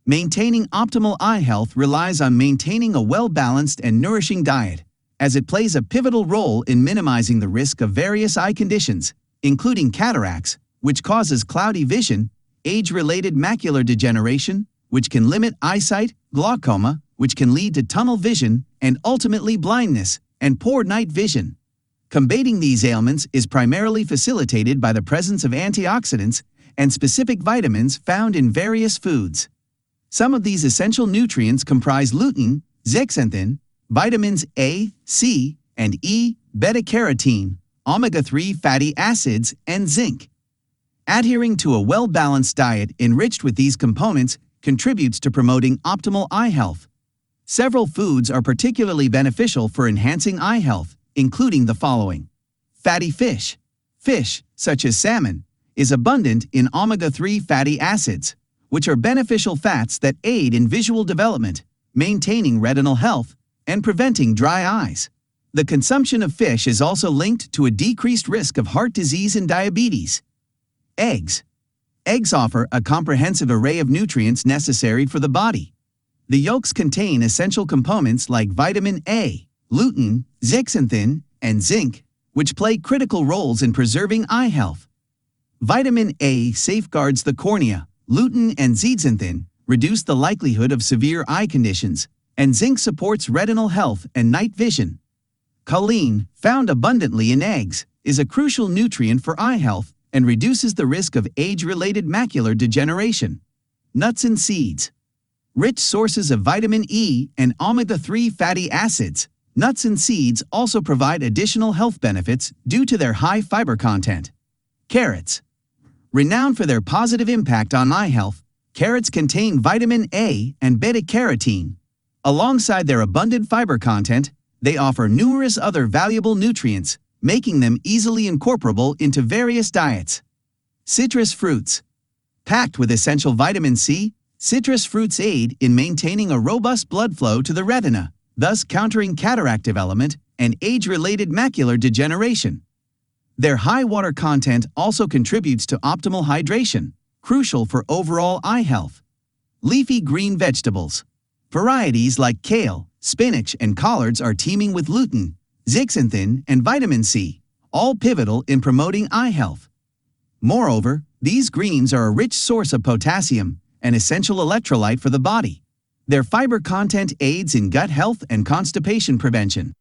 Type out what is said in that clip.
Maintaining optimal eye health relies on maintaining a well-balanced and nourishing diet, as it plays a pivotal role in minimizing the risk of various eye conditions, including cataracts, which causes cloudy vision, age-related macular degeneration, which can limit eyesight, glaucoma, which can lead to tunnel vision, and ultimately blindness and poor night vision. Combating these ailments is primarily facilitated by the presence of antioxidants and specific vitamins found in various foods. Some of these essential nutrients comprise lutein, zeaxanthin, vitamins A, C, and E, beta-carotene, omega-3 fatty acids, and zinc. Adhering to a well-balanced diet enriched with these components contributes to promoting optimal eye health. Several foods are particularly beneficial for enhancing eye health, including the following. Fatty fish. Fish, such as salmon, is abundant in omega-3 fatty acids, which are beneficial fats that aid in visual development, maintaining retinal health, and preventing dry eyes. The consumption of fish is also linked to a decreased risk of heart disease and diabetes. Eggs. Eggs offer a comprehensive array of nutrients necessary for the body. The yolks contain essential components like vitamin A, lutein, zeaxanthin, and zinc, which play critical roles in preserving eye health. Vitamin A safeguards the cornea, lutein and zeaxanthin reduce the likelihood of severe eye conditions, and zinc supports retinal health and night vision. Choline, found abundantly in eggs, is a crucial nutrient for eye health and reduces the risk of age-related macular degeneration. Nuts and seeds. Rich sources of vitamin E and omega-3 fatty acids, nuts and seeds also provide additional health benefits due to their high fiber content. Carrots. Renowned for their positive impact on eye health, carrots contain vitamin A and beta-carotene. Alongside their abundant fiber content, they offer numerous other valuable nutrients, making them easily incorporable into various diets. Citrus fruits. Packed with essential vitamin C, citrus fruits aid in maintaining a robust blood flow to the retina, thus countering cataract development and age-related macular degeneration. Their high water content also contributes to optimal hydration, crucial for overall eye health. Leafy green vegetables. Varieties like kale, spinach, and collards are teeming with lutein, zeaxanthin, and vitamin C, all pivotal in promoting eye health. Moreover, these greens are a rich source of potassium, an essential electrolyte for the body. Their fiber content aids in gut health and constipation prevention.